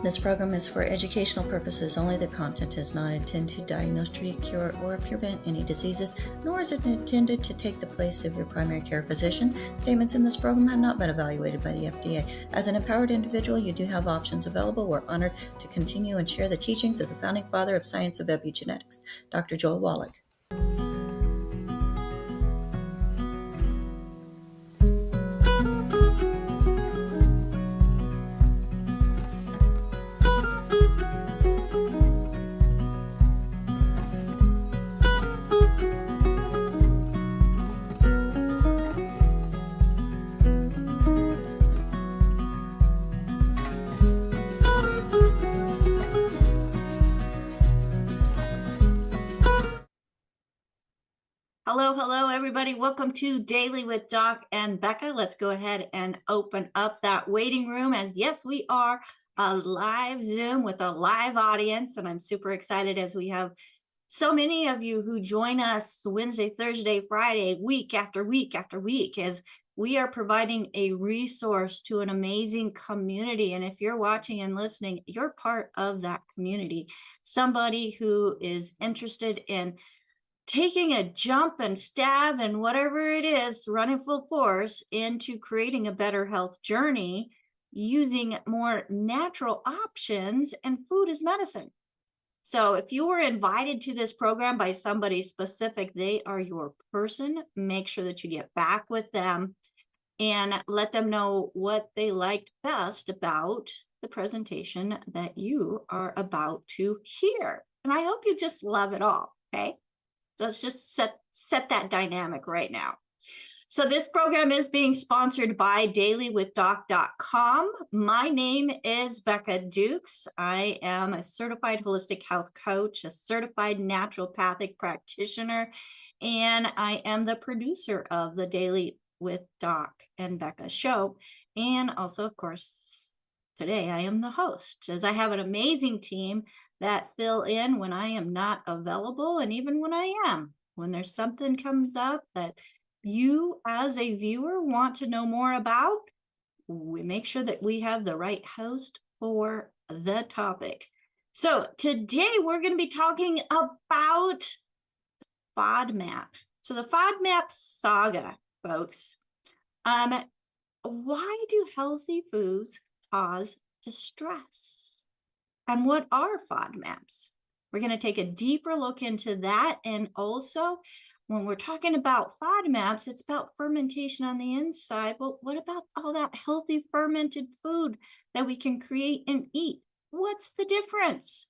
This program is for educational purposes only. The content is not intended to diagnose, treat, cure, or prevent any diseases, nor is it intended to take the place of your primary care physician. Statements in this program have not been evaluated by the FDA. As an empowered individual, you do have options available. We're honored to continue and share the teachings of the founding father of science of epigenetics, Dr. Joel Wallach. Hello, everybody. Welcome to Daily with Doc and Becca. Let's go ahead and open up that waiting room, as yes, we are a live Zoom with a live audience, and I'm super excited as we have so many of you who join us Wednesday, Thursday, Friday, week after week after week, as we are providing a resource to an amazing community. And if you're watching and listening, you're part of that community. Somebody who is interested in taking a jump and stab and whatever it is, running full force into creating a better health journey using more natural options, and food is medicine. So if you were invited to this program by somebody specific, they are your person. Make sure that you get back with them and let them know what they liked best about the presentation that you are about to hear. And I hope you just love it all, okay? Let's just set that dynamic right now. So this program is being sponsored by dailywithdoc.com. My name is Becca Dukes. I am a certified holistic health coach, a certified naturopathic practitioner, and I am the producer of the Daily with Doc and Becca show. And also, of course, today I am the host, as I have an amazing team that fill in when I am not available, and even when I am. When there's something comes up that you as a viewer want to know more about, we make sure that we have the right host for the topic. So today we're going to be talking about FODMAP. So the FODMAP Saga, folks. Why do healthy foods cause distress? And what are FODMAPs? We're going to take a deeper look into that. And also, when we're talking about FODMAPs, it's about fermentation on the inside. But what about all that healthy fermented food that we can create and eat? What's the difference?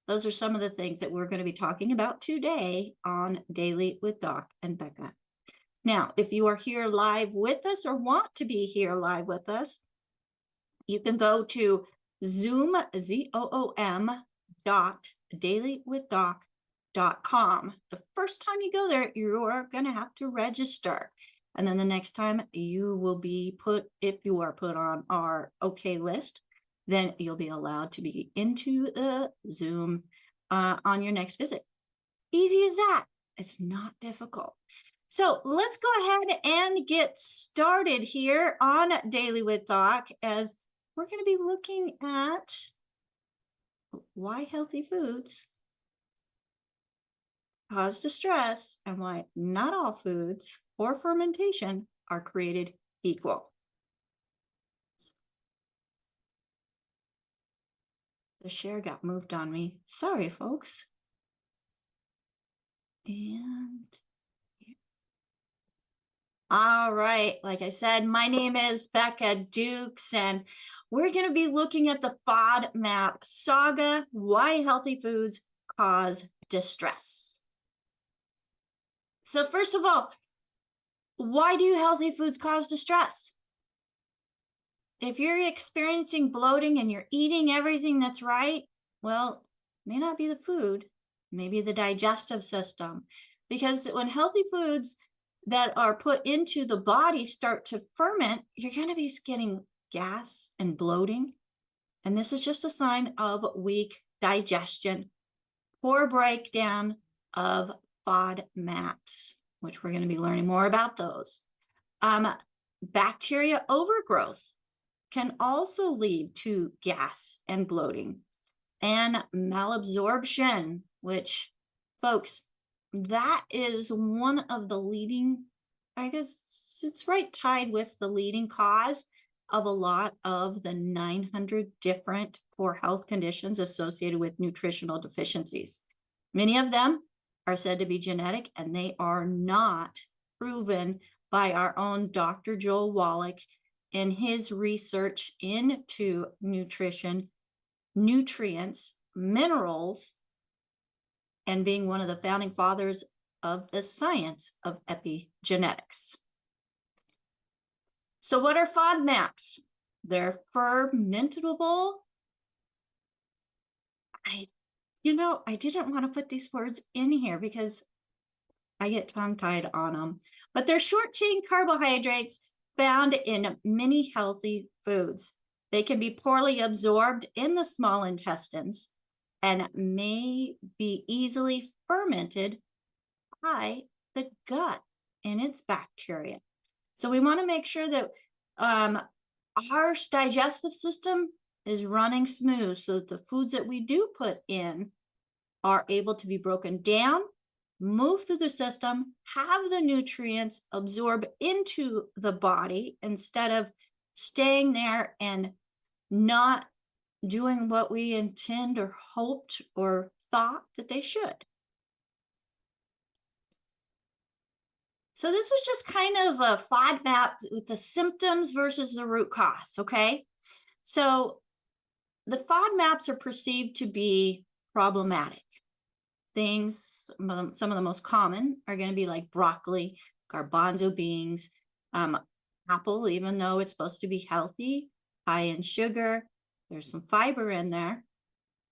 Those are some of the things that we're going to be talking about today on Daily with Doc and Becca. Now, if you are here live with us or want to be here live with us, you can go to Zoom, ZOOM.dailywithdoc.com. The first time you go there, you are going to have to register. And then the next time you will be put, if you are put on our OK list, then you'll be allowed to be into the Zoom on your next visit. Easy as that. It's not difficult. So let's go ahead and get started here on Daily with Doc, as we're going to be looking at why healthy foods cause distress and why not all foods or fermentation are created equal. The share got moved on me. Sorry, folks. And all right, like I said, my name is Becca Dukes, and we're going to be looking at the FODMAP Saga, why healthy foods cause distress. So first of all, why do healthy foods cause distress? If you're experiencing bloating and you're eating everything that's right, well, it may not be the food, maybe the digestive system. Because when healthy foods that are put into the body start to ferment, you're going to be getting gas and bloating. And this is just a sign of weak digestion, poor breakdown of FODMAPs. which we're going to be learning more about those. Bacteria overgrowth can also lead to gas and bloating, and malabsorption, which, folks, that is one of the leading, I guess it's right tied with the leading cause of a lot of the 900 different poor health conditions associated with nutritional deficiencies. Many of them are said to be genetic, and they are not proven by our own Dr. Joel Wallach in his research into nutrition, nutrients, minerals, and being one of the founding fathers of the science of epigenetics. So what are FODMAPs? They're fermentable. I didn't want to put these words in here because I get tongue-tied on them, but they're short-chain carbohydrates found in many healthy foods. They can be poorly absorbed in the small intestines and may be easily fermented by the gut and its bacteria. So we want to make sure that our digestive system is running smooth so that the foods that we do put in are able to be broken down, move through the system, have the nutrients absorb into the body instead of staying there and not doing what we intend or hoped or thought that they should. So this is just kind of a FODMAP with the symptoms versus the root cause, okay? So the FODMAPs are perceived to be problematic. Things, some of the most common are going to be like broccoli, garbanzo beans, apple, even though it's supposed to be healthy, high in sugar, there's some fiber in there,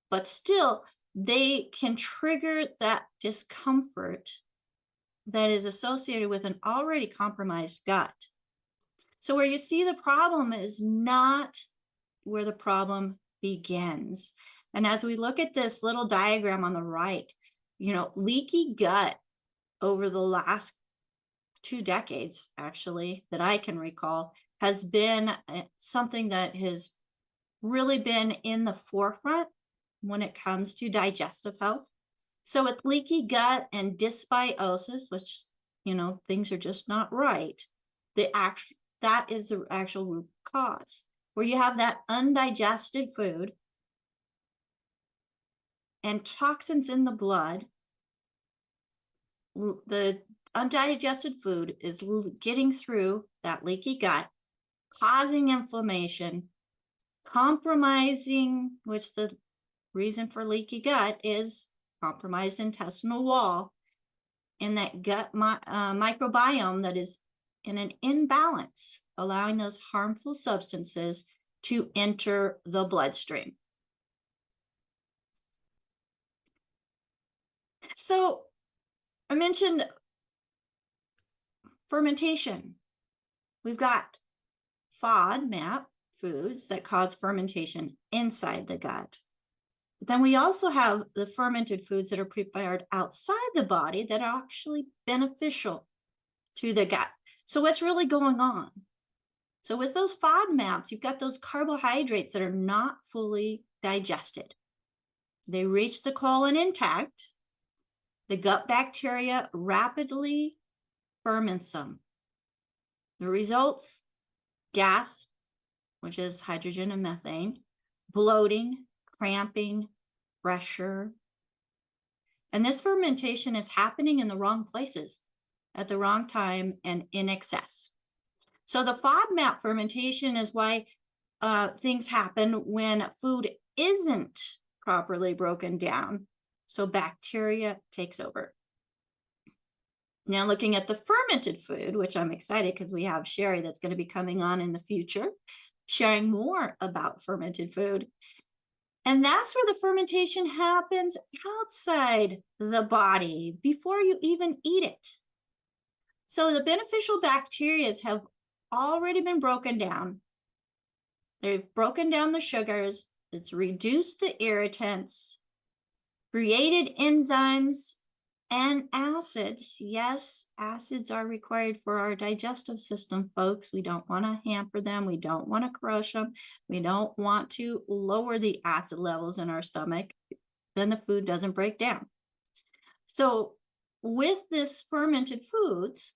but still they can trigger that discomfort that is associated with an already compromised gut. So where you see the problem is not where the problem begins. And as we look at this little diagram on the right, leaky gut over the last 2 decades, actually, that I can recall, has been something that has really been in the forefront when it comes to digestive health. So with leaky gut and dysbiosis, which, things are just not right, that is the actual root cause, where you have that undigested food and toxins in the blood. The undigested food is getting through that leaky gut, causing inflammation, compromising, which the reason for leaky gut is compromised intestinal wall, and that gut microbiome that is in an imbalance, allowing those harmful substances to enter the bloodstream. So I mentioned fermentation. We've got FODMAP foods that cause fermentation inside the gut. But then we also have the fermented foods that are prepared outside the body that are actually beneficial to the gut. So what's really going on? So with those FODMAPs, you've got those carbohydrates that are not fully digested. They reach the colon intact. The gut bacteria rapidly ferments them. The results: gas, which is hydrogen and methane, bloating, cramping, pressure. And this fermentation is happening in the wrong places at the wrong time and in excess. So the FODMAP fermentation is why things happen when food isn't properly broken down. So bacteria takes over. Now looking at the fermented food, which I'm excited because we have Sherry that's going to be coming on in the future, sharing more about fermented food. And that's where the fermentation happens outside the body before you even eat it. So the beneficial bacteria have already been broken down. They've broken down the sugars. It's reduced the irritants, created enzymes And acids, yes, acids are required for our digestive system, folks. We don't want to hamper them. We don't want to crush them. We don't want to lower the acid levels in our stomach. Then the food doesn't break down. So with this fermented foods,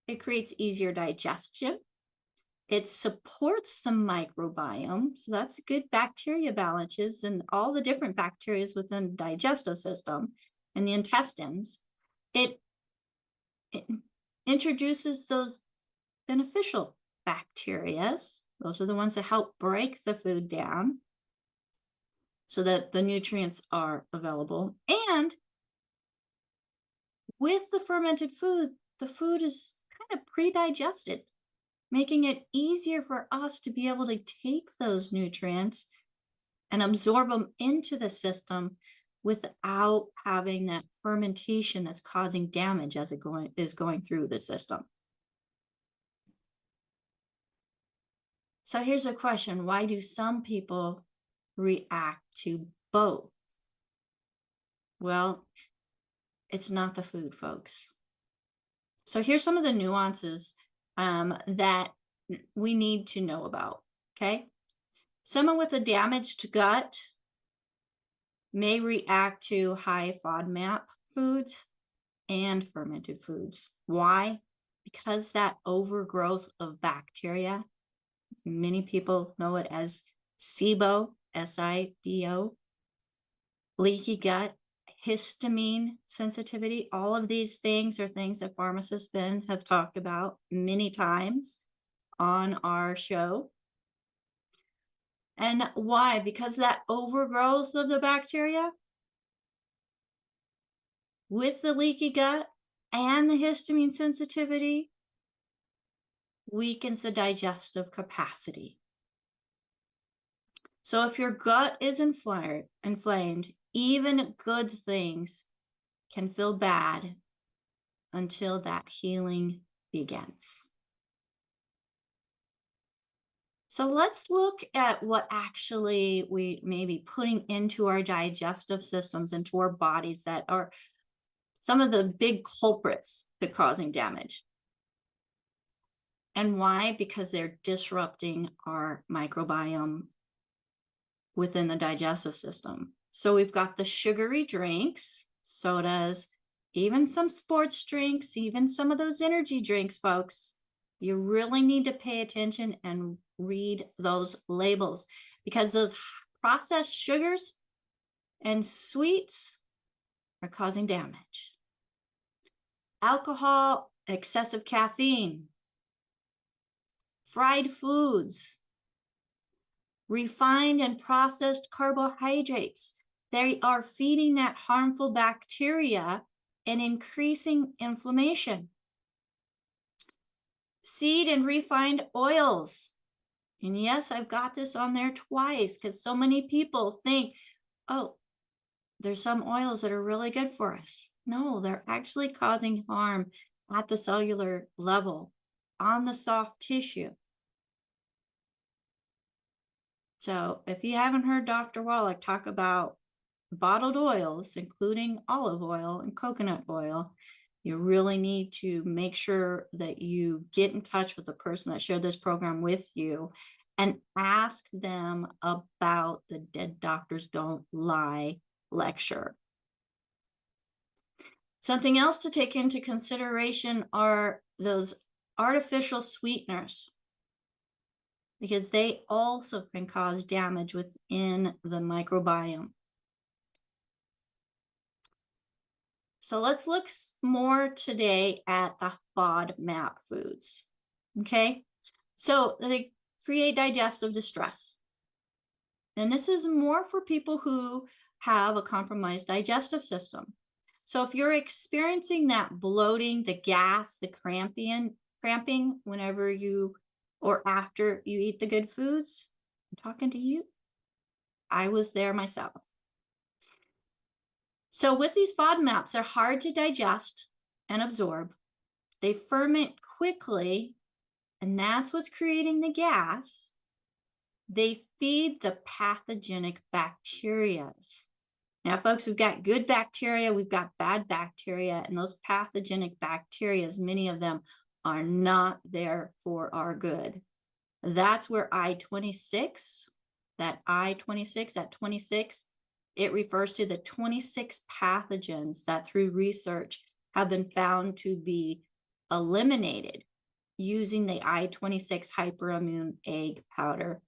it creates easier digestion. It supports the microbiome. So that's good bacteria balances and all the different bacteria within the digestive system and the intestines. It introduces those beneficial bacteria. Those are the ones that help break the food down so that the nutrients are available. And with the fermented food, the food is kind of pre-digested, making it easier for us to be able to take those nutrients and absorb them into the system without having that fermentation that's causing damage as it is going through the system. So here's a question. Why do some people react to both? Well, it's not the food, folks. So here's some of the nuances that we need to know about, okay? Someone with a damaged gut may react to high FODMAP foods and fermented foods. Why? Because that overgrowth of bacteria, many people know it as SIBO, S-I-B-O, leaky gut, histamine sensitivity. All of these things are things that pharmacists have talked about many times on our show. And why? Because that overgrowth of the bacteria with the leaky gut and the histamine sensitivity weakens the digestive capacity. So if your gut is inflamed, even good things can feel bad until that healing begins. So let's look at what actually we may be putting into our digestive systems, into our bodies, that are some of the big culprits to causing damage. And why? Because they're disrupting our microbiome within the digestive system. So we've got the sugary drinks, sodas, even some sports drinks, even some of those energy drinks, folks. You really need to pay attention and read those labels, because those processed sugars and sweets are causing damage. Alcohol, excessive caffeine, fried foods, refined and processed carbohydrates. They are feeding that harmful bacteria and increasing inflammation. Seed and refined oils. And yes, I've got this on there twice because so many people think, oh, there's some oils that are really good for us. No, they're actually causing harm at the cellular level on the soft tissue. So if you haven't heard Dr. Wallach talk about bottled oils, including olive oil and coconut oil, you really need to make sure that you get in touch with the person that shared this program with you and ask them about the Dead Doctors Don't Lie lecture. Something else to take into consideration are those artificial sweeteners, because they also can cause damage within the microbiome. So let's look more today at the FODMAP foods, okay? So they create digestive distress. And this is more for people who have a compromised digestive system. So if you're experiencing that bloating, the gas, the cramping whenever you or after you eat the good foods, I'm talking to you. I was there myself. So with these FODMAPs, they're hard to digest and absorb. They ferment quickly, and that's what's creating the gas. They feed the pathogenic bacteria. Now, folks, we've got good bacteria, we've got bad bacteria, and those pathogenic bacteria, many of them are not there for our good. That's where I-26, that 26, it refers to the 26 pathogens that through research have been found to be eliminated using the I-26 hyperimmune egg powder.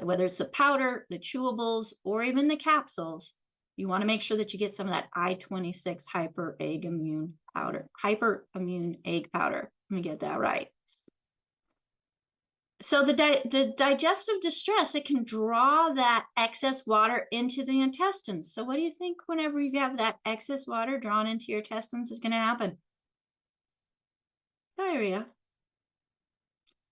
Whether it's the powder, the chewables, or even the capsules, you want to make sure that you get some of that I-26 hyperimmune egg powder. Let me get that right. So the digestive distress, it can draw that excess water into the intestines. So what do you think whenever you have that excess water drawn into your intestines is going to happen? Diarrhea.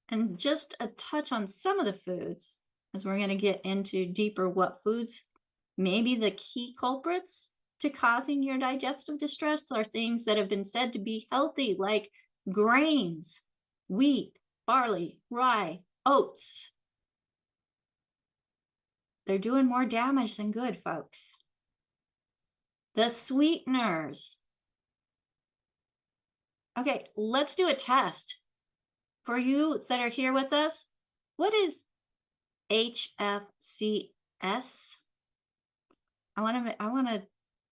And just a touch on some of the foods, as we're going to get into deeper what foods may be the key culprits to causing your digestive distress are things that have been said to be healthy, like grains, wheat, barley, rye, oats. They're doing more damage than good, folks. The sweeteners. Okay, let's do a test. For you that are here with us, what is HFCS? I want to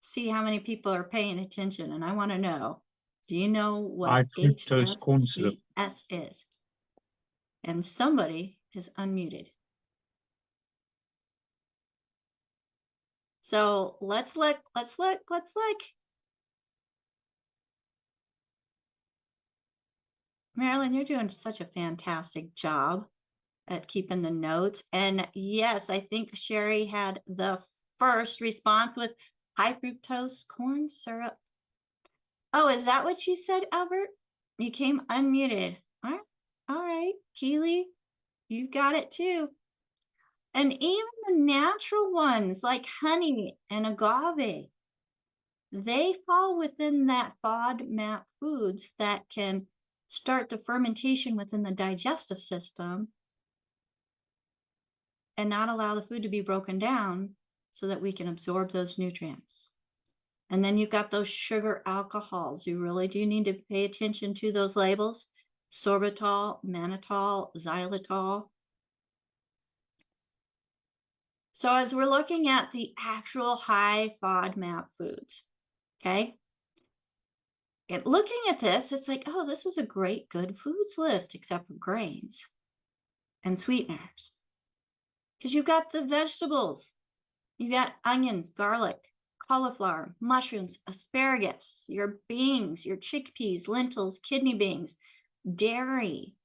see how many people are paying attention, and I want to know, do you know what HFCS is? And somebody is unmuted. So let's look. Marilyn, you're doing such a fantastic job at keeping the notes. And yes, I think Sherry had the first response with high fructose corn syrup. Oh, is that what she said, Albert? You came unmuted. All right, Keely, you got it too. And even the natural ones like honey and agave, they fall within that FODMAP foods that can start the fermentation within the digestive system and not allow the food to be broken down so that we can absorb those nutrients. And then you've got those sugar alcohols. You really do need to pay attention to those labels: sorbitol, mannitol, xylitol. So as we're looking at the actual high FODMAP foods, okay, looking at this, it's like, oh, this is a great, good foods list, except for grains and sweeteners. Because you've got the vegetables. You've got onions, garlic, cauliflower, mushrooms, asparagus, your beans, your chickpeas, lentils, kidney beans, dairy,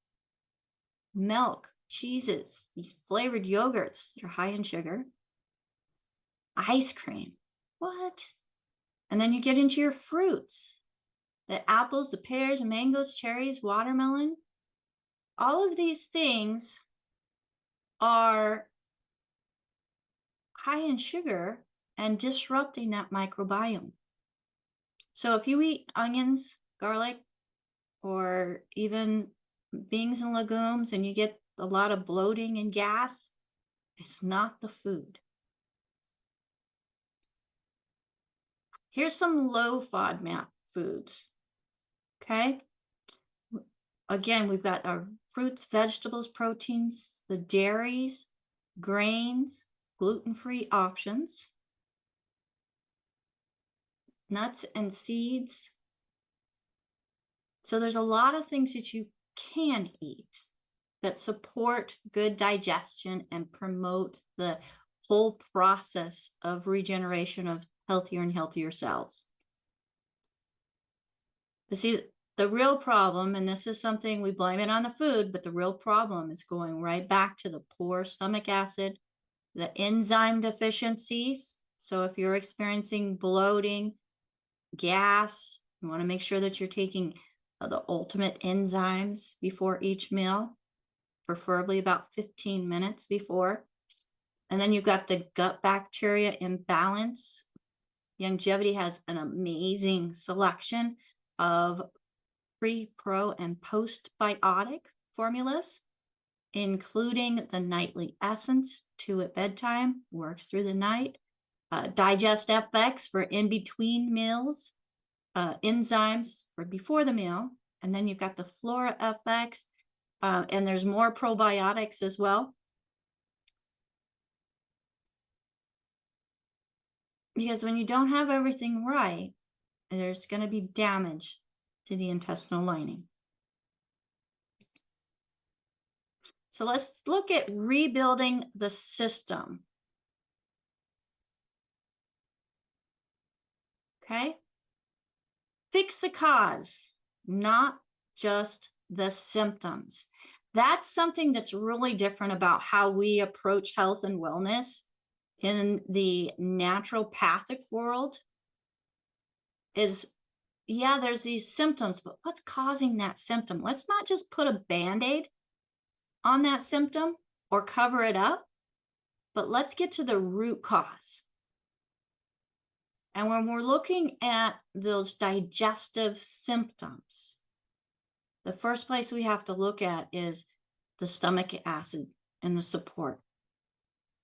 milk, cheeses, these flavored yogurts that are high in sugar, ice cream. What? And then you get into your fruits, the apples, the pears, the mangoes, cherries, watermelon. All of these things are high in sugar and disrupting that microbiome. So if you eat onions, garlic, or even beans and legumes and you get a lot of bloating and gas, it's not the food. Here's some low FODMAP foods. Okay. Again, we've got our fruits, vegetables, proteins, the dairies, grains, gluten-free options, nuts and seeds. So there's a lot of things that you can eat that support good digestion and promote the whole process of regeneration of healthier and healthier cells. But see, the real problem, and this is something we blame it on the food, but the real problem is going right back to the poor stomach acid, the enzyme deficiencies. So if you're experiencing bloating, gas, you want to make sure that you're taking the ultimate enzymes before each meal, preferably about 15 minutes before. And then you've got the gut bacteria imbalance. Longevity has an amazing selection of pre, pro, and postbiotic formulas, including the nightly essence, 2 at bedtime, works through the night. Digest FX for in between meals, enzymes for before the meal, and then you've got the Flora FX, and there's more probiotics as well. Because when you don't have everything right, there's going to be damage to the intestinal lining. So let's look at rebuilding the system. Okay? Fix the cause, not just the symptoms. That's something that's really different about how we approach health and wellness in the naturopathic world. Is, yeah, there's these symptoms, but what's causing that symptom? Let's not just put a Band-Aid on that symptom or cover it up, but let's get to the root cause. And when we're looking at those digestive symptoms, the first place we have to look at is the stomach acid and the support.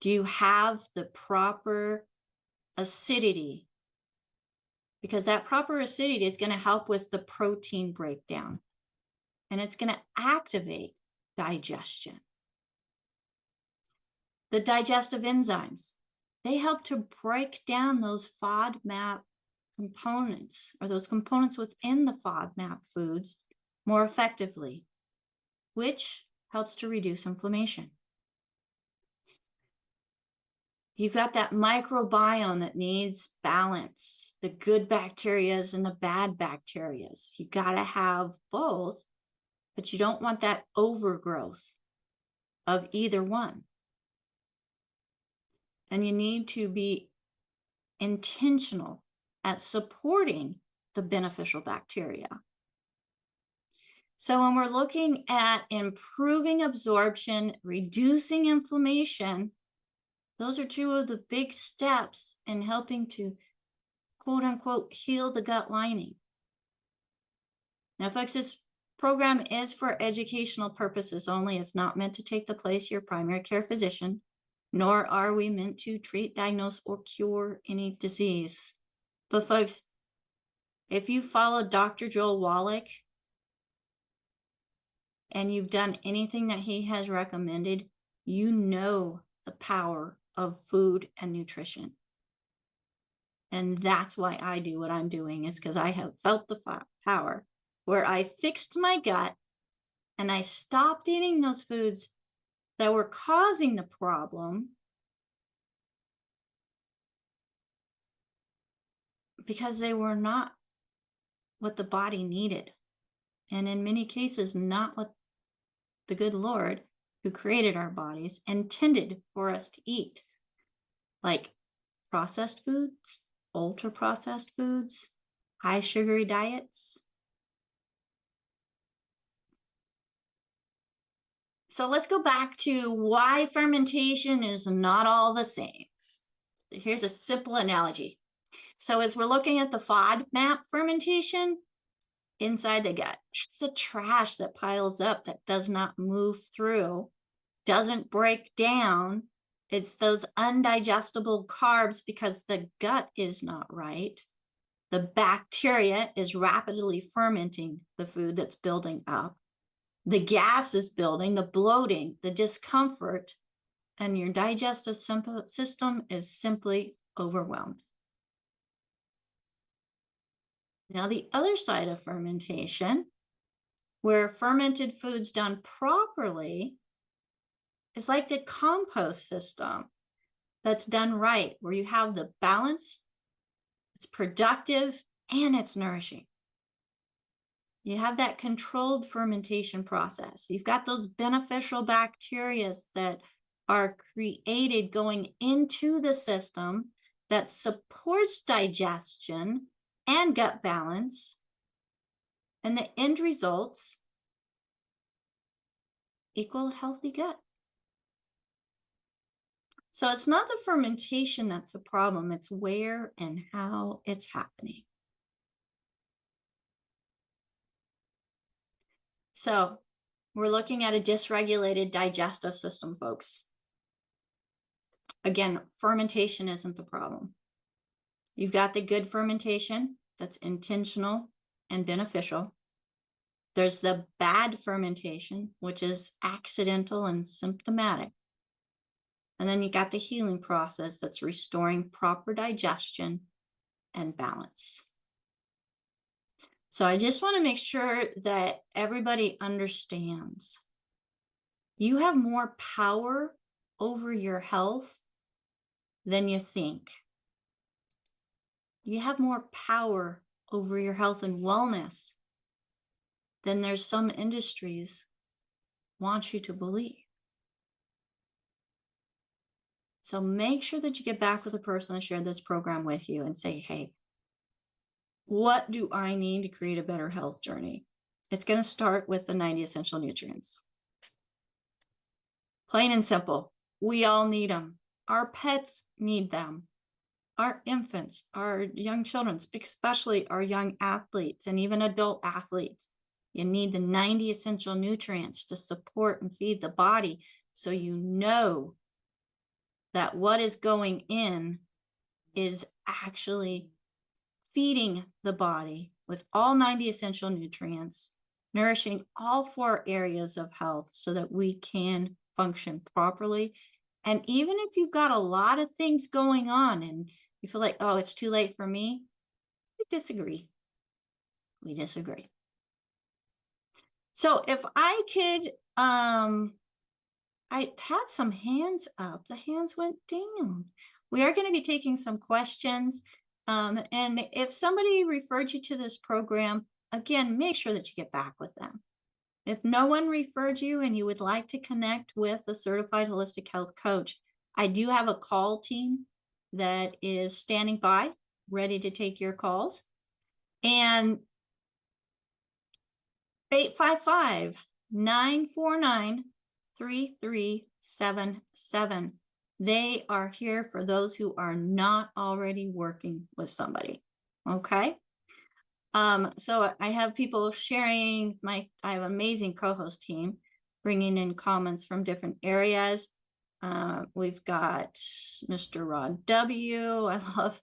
Do you have the proper acidity? Because that proper acidity is going to help with the protein breakdown, and it's going to activate digestion. The digestive enzymes, they help to break down those FODMAP components, or those components within the FODMAP foods, more effectively, which helps to reduce inflammation. You've got that microbiome that needs balance, the good bacteria and the bad bacteria. You got to have both, but you don't want that overgrowth of either one. And you need to be intentional at supporting the beneficial bacteria. So when we're looking at improving absorption, reducing inflammation, those are two of the big steps in helping to, quote unquote, heal the gut lining. Now, folks, this program is for educational purposes only. It's not meant to take the place of your primary care physician, nor are we meant to treat, diagnose, or cure any disease. But folks, if you follow Dr. Joel Wallach and you've done anything that he has recommended, you know the power of food and nutrition. And that's why I do what I'm doing, is because I have felt the power where I fixed my gut and I stopped eating those foods that were causing the problem because they were not what the body needed. And in many cases, not what the good Lord, who created our bodies, intended for us to eat, like processed foods, ultra processed foods, high sugary diets. So let's go back to why fermentation is not all the same. Here's a simple analogy. So as we're looking at the FODMAP fermentation, inside the gut, it's the trash that piles up that does not move through, doesn't break down. It's those undigestible carbs because the gut is not right. The bacteria is rapidly fermenting the food that's building up. The gas is building, the bloating, the discomfort, and your digestive system is simply overwhelmed. Now, the other side of fermentation, where fermented foods done properly, is like the compost system that's done right, where you have the balance, it's productive, and it's nourishing. You have that controlled fermentation process. You've got those beneficial bacteria that are created going into the system that supports digestion and gut balance. And the end results equal a healthy gut. So it's not the fermentation that's the problem, it's where and how it's happening. So we're looking at a dysregulated digestive system, folks. Again, fermentation isn't the problem. You've got the good fermentation that's intentional and beneficial. There's the bad fermentation, which is accidental and symptomatic. And then you got the healing process that's restoring proper digestion and balance. So I just want to make sure that everybody understands you have more power over your health than you think. You have more power over your health and wellness than there's some industries want you to believe. So make sure that you get back with the person that shared this program with you and say, hey, what do I need to create a better health journey? It's going to start with the 90 essential nutrients. Plain and simple. We all need them. Our pets need them. Our infants, our young children, especially our young athletes and even adult athletes. You need the 90 essential nutrients to support and feed the body, so you know that what is going in is actually feeding the body with all 90 essential nutrients, nourishing all 4 areas of health so that we can function properly. And even if you've got a lot of things going on and you feel like, oh, it's too late for me, we disagree. We disagree. So if I could, I had some hands up. The hands went down. We are going to be taking some questions. And if somebody referred you to this program, again, make sure that you get back with them. If no one referred you and you would like to connect with a certified holistic health coach, I do have a call team that is standing by, ready to take your calls. And 855-949-3377. They are here for those who are not already working with somebody. Okay. So I have people sharing I have an amazing co-host team bringing in comments from different areas. We've got Mr. Rod W. I love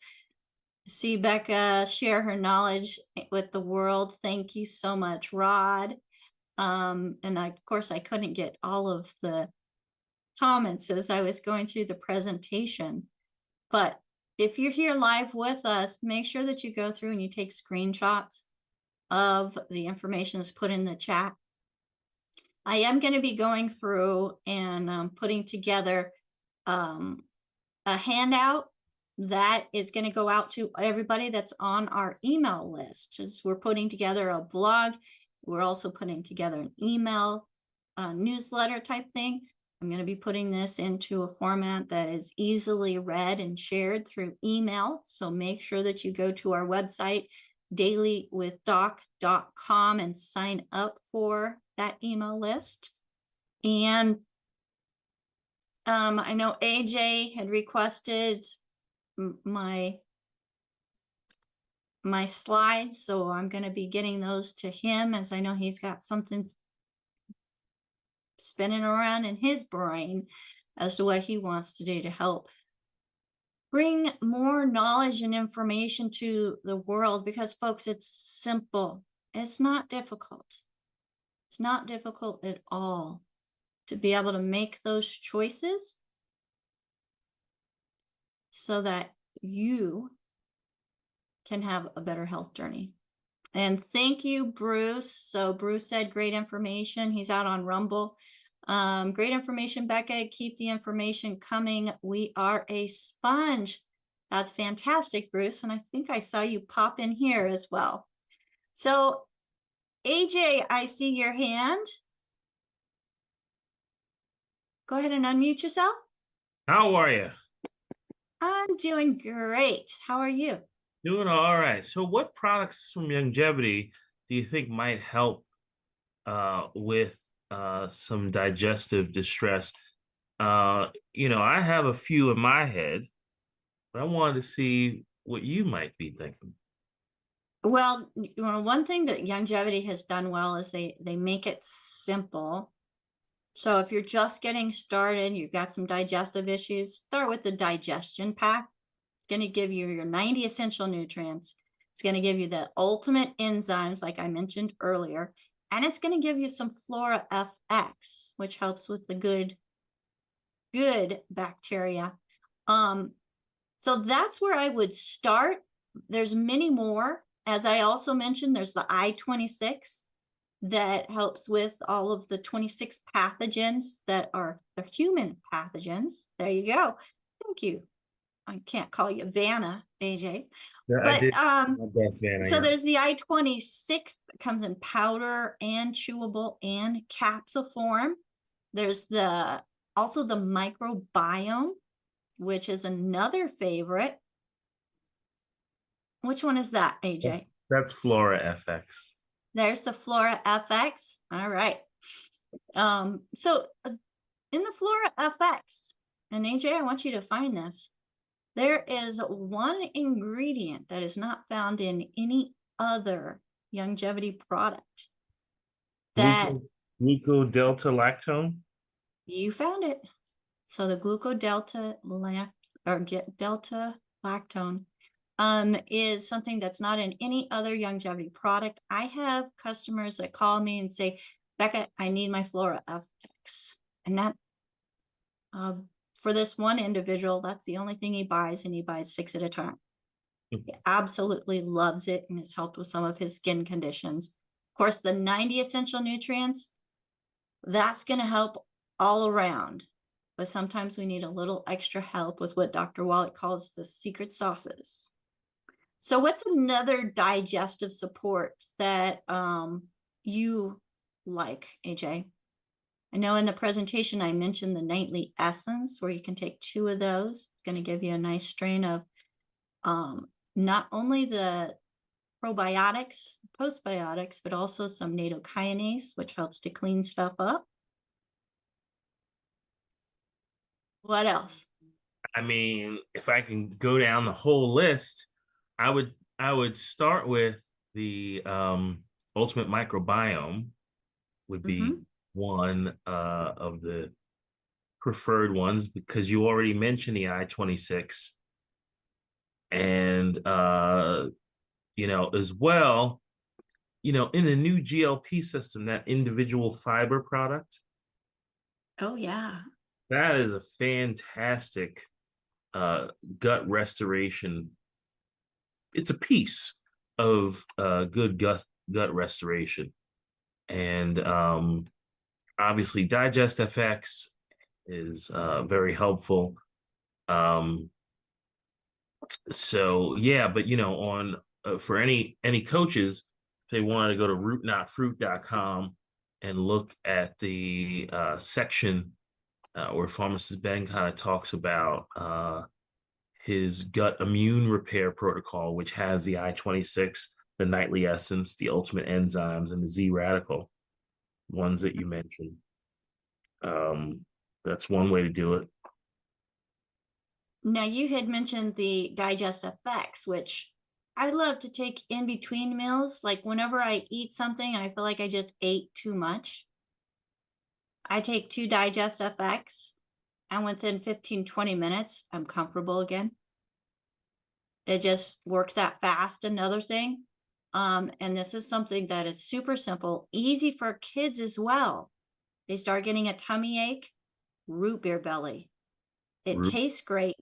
see Becca share her knowledge with the world. Thank you so much, Rod. And of course, I couldn't get all of the comments as I was going through the presentation. But if you're here live with us, make sure that you go through and you take screenshots of the information that's put in the chat. I am going to be going through and putting together a handout that is going to go out to everybody that's on our email list. As we're putting together a blog, we're also putting together an email newsletter type thing. I'm going to be putting this into a format that is easily read and shared through email. So make sure that you go to our website, dailywithdoc.com, and sign up for that email list. And I know AJ had requested my slides, so I'm going to be getting those to him, as I know he's got something spinning around in his brain as to what he wants to do to help bring more knowledge and information to the world. Because folks, it's simple. It's not difficult. It's not difficult at all to be able to make those choices so that you can have a better health journey. And thank you, Bruce. So Bruce said great information. He's out on Rumble. Great information, Becca. Keep the information coming. We are a sponge. That's fantastic, Bruce. And I think I saw you pop in here as well. So AJ, I see your hand. Go ahead and unmute yourself. How are you? I'm doing great. How are you? Doing all right. So what products from Longevity do you think might help with some digestive distress? I have a few in my head, but I wanted to see what you might be thinking. Well, one thing that Longevity has done well is they make it simple So if you're just getting started, you've got some digestive issues, start with the digestion pack. It's going to give you your 90 essential nutrients. It's going to give you the ultimate enzymes, like I mentioned earlier, and it's going to give you some Flora FX, which helps with the good bacteria. So that's where I would start. There's many more. As I also mentioned, there's the I-26 that helps with all of the 26 pathogens that are the human pathogens. There you go. Thank you. I can't call you Vanna, AJ. Yeah, I But did my best, Vanna. so Yeah. there's the I-26 that comes in powder and chewable and capsule form. There's also the microbiome, which is another favorite. Which one is that, AJ? That's Flora FX. There's the Flora FX. All right. So in the Flora FX, and AJ, I want you to find this. There is one ingredient that is not found in any other longevity product that Glucodelta lactone. you found it. So the glucodelta delta lactone is something that's not in any other longevity product. I have customers that call me and say, Becca, I need my Flora FX. And that, for this one individual, that's the only thing he buys, and he buys 6 at a time. He absolutely loves it and has helped with some of his skin conditions. Of course, the 90 essential nutrients, that's going to help all around. But sometimes we need a little extra help with what Dr. Wallach calls the secret sauces. So what's another digestive support that you like, AJ? I know in the presentation I mentioned the nightly essence, where you can take 2 of those. It's going to give you a nice strain of not only the probiotics, postbiotics, but also some nattokinase, which helps to clean stuff up. What else? I mean, if I can go down the whole list, I would start with the ultimate microbiome would be one of the preferred ones, because you already mentioned the I-26, and you know, as well, you know, in the new GLP system, that individual fiber product. Oh yeah. That is a fantastic gut restoration. It's a piece of good gut restoration. And obviously Digest FX is very helpful. So yeah, but you know, on for any coaches, if they wanted to go to rootnotfruit.com and look at the section where pharmacist Ben kind of talks about his gut immune repair protocol, which has the I-26, the nightly essence, the ultimate enzymes, and the ZRadical ones that you mentioned. That's one way to do it. Now you had mentioned the Digest FX, which I love to take in between meals. Like whenever I eat something and I feel like I just ate too much, I take 2 Digest FX, and within 15-20 minutes, I'm comfortable again. It just works that fast. Another thing, and this is something that is super simple, easy for kids as well. They start getting a tummy ache, root beer belly. It tastes great.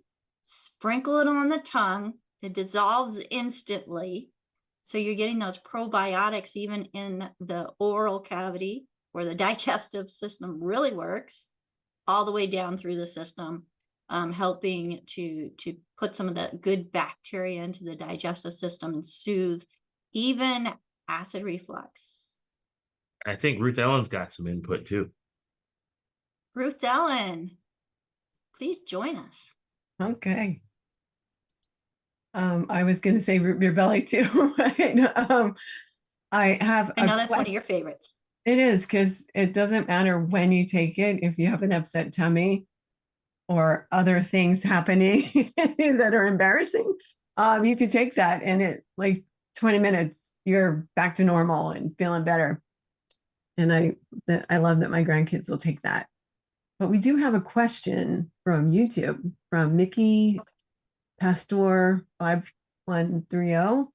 Sprinkle it on the tongue. It dissolves instantly. So you're getting those probiotics even in the oral cavity, where the digestive system really works, all the way down through the system, helping to put some of that good bacteria into the digestive system and soothe even acid reflux. I think Ruth Ellen's got some input too. Ruth Ellen, please join us. Okay. I was going to say root beer belly too. I know that's one of your favorites. It is, because it doesn't matter when you take it. If you have an upset tummy or other things happening that are embarrassing, you could take that, and it like 20 minutes, you're back to normal and feeling better. And I love that my grandkids will take that. But we do have a question from YouTube from Mickey Pastor 5130.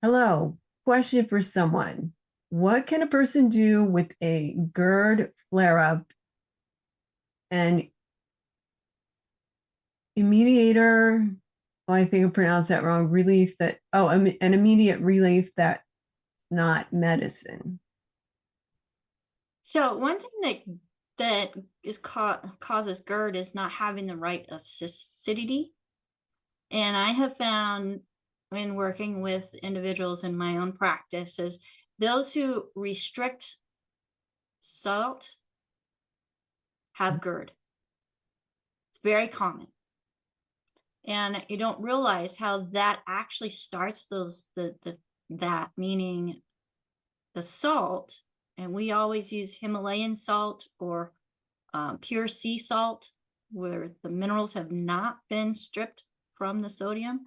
Hello, question for someone. What can a person do with a GERD flare-up and immediator, I think I pronounced that wrong, relief that, an immediate relief that's not medicine? So one thing that is causes GERD is not having the right acidity. And I have found when working with individuals in my own practice is those who restrict salt have GERD. It's very common. And you don't realize how that actually starts that meaning the salt. And we always use Himalayan salt or pure sea salt, where the minerals have not been stripped from the sodium.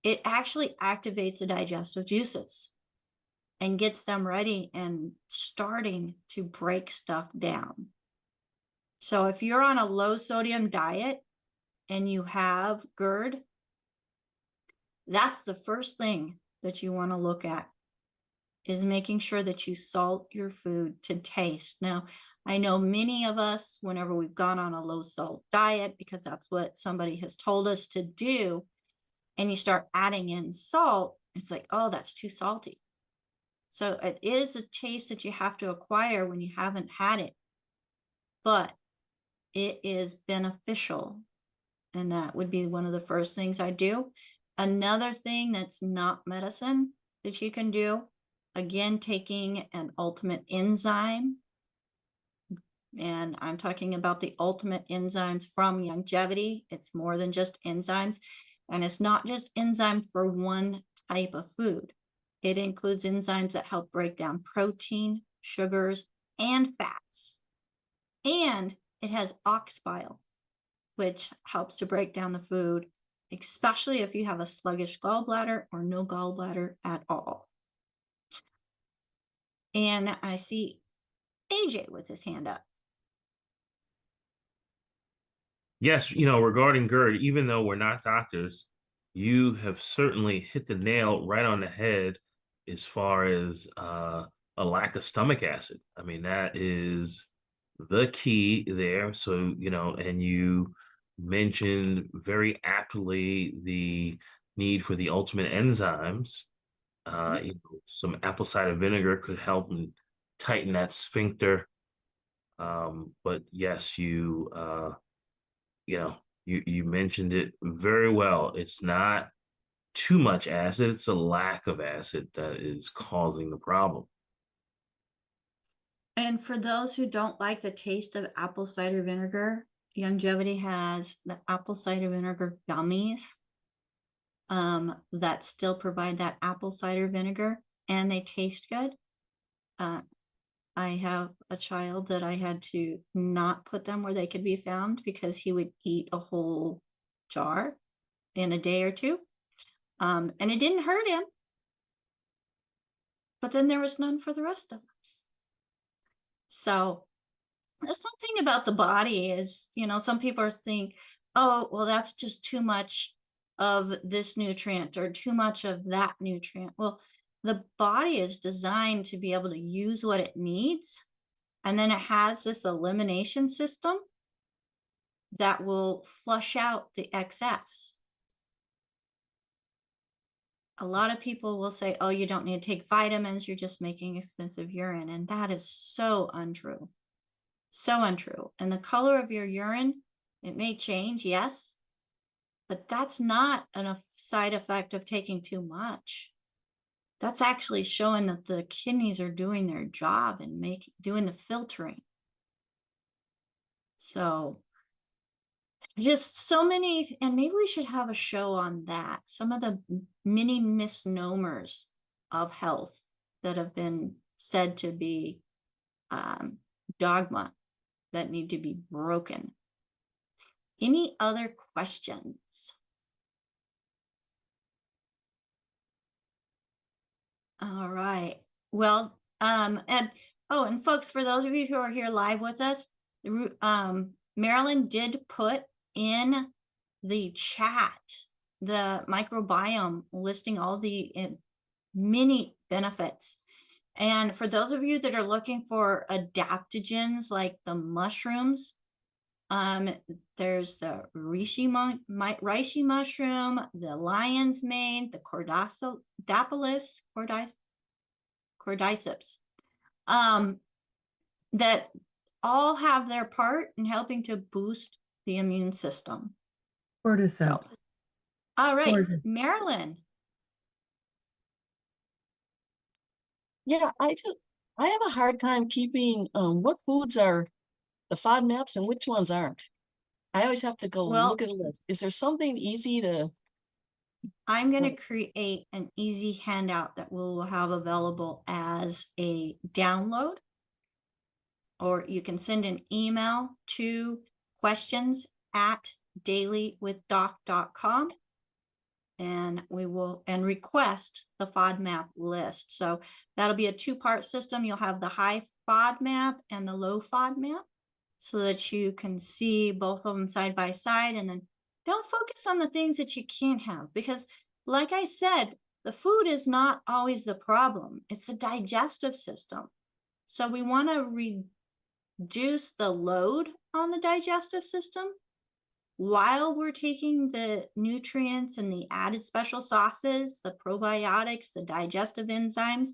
It actually activates the digestive juices and gets them ready and starting to break stuff down. So if you're on a low sodium diet and you have GERD, that's the first thing that you want to look at, is making sure that you salt your food to taste. Now, I know many of us, whenever we've gone on a low salt diet, because that's what somebody has told us to do, and you start adding in salt, it's like, oh, that's too salty. So it is a taste that you have to acquire when you haven't had it, but it is beneficial. And that would be one of the first things I do. Another thing that's not medicine that you can do, again, taking an ultimate enzyme. And I'm talking about the ultimate enzymes from Longevity. It's more than just enzymes. And it's not just enzyme for one type of food. It includes enzymes that help break down protein, sugars, and fats. And it has ox bile, which helps to break down the food, especially if you have a sluggish gallbladder or no gallbladder at all. And I see AJ with his hand up. Yes, regarding GERD, even though we're not doctors, you have certainly hit the nail right on the head as far as a lack of stomach acid. I mean, that is the key there. So, and you mentioned very aptly the need for the ultimate enzymes. Some apple cider vinegar could help and tighten that sphincter. But yes, you mentioned it very well. It's not too much acid, it's a lack of acid that is causing the problem. And for those who don't like the taste of apple cider vinegar, Longevity has the apple cider vinegar gummies that still provide that apple cider vinegar, and they taste good. I have a child that I had to not put them where they could be found because he would eat a whole jar in a day or two. And it didn't hurt him, but then there was none for the rest of us. So that's one thing about the body is, some people think, oh, well, that's just too much of this nutrient or too much of that nutrient. Well, the body is designed to be able to use what it needs. And then it has this elimination system that will flush out the excess. A lot of people will say, oh, you don't need to take vitamins, you're just making expensive urine. And that is so untrue. So untrue. And the color of your urine, it may change, yes, but that's not a side effect of taking too much. That's actually showing that the kidneys are doing their job and doing the filtering. So just so many, and maybe we should have a show on that. Some of the many misnomers of health that have been said to be dogma that need to be broken. Any other questions? All right. Well, And oh, and folks, for those of you who are here live with us, Marilyn did put in the chat the microbiome listing all the many benefits. And for those of you that are looking for adaptogens like the mushrooms, there's the reishi mushroom, the lion's mane, the cordyceps, that all have their part in helping to boost the immune system. Cordyceps. So, all right, Cordyceps. Marilyn. Yeah, I have a hard time keeping what foods are the FODMAPs and which ones aren't. I always have to go Well, look at a list. Is there something easy to? I'm going to create an easy handout that we'll have available as a download, or you can send an email to questions@dailywithdoc.com, and we will request the FODMAP list. So that'll be a 2-part system. You'll have the high FODMAP and the low FODMAP, so that you can see both of them side by side, and then don't focus on the things that you can't have, because like I said, the food is not always the problem. It's the digestive system. So we want to reduce the load on the digestive system while we're taking the nutrients and the added special sauces, the probiotics, the digestive enzymes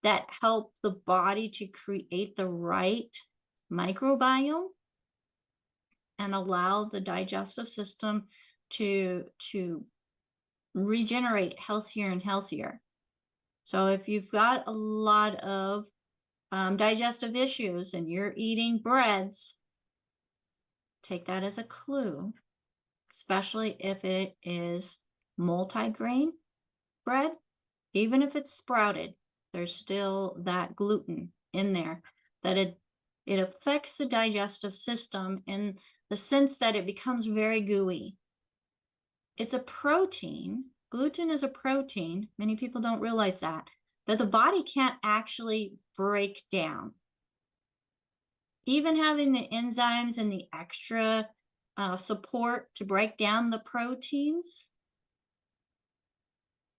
that help the body to create the right microbiome and allow the digestive system to regenerate healthier and healthier. So if you've got a lot of digestive issues and you're eating breads, take that as a clue, especially if it is multi-grain bread. Even if it's sprouted, there's still that gluten in there, that it affects the digestive system in the sense that it becomes very gooey. It's a protein. Gluten is a protein. Many people don't realize that the body can't actually break down. Even having the enzymes and the extra support to break down the proteins,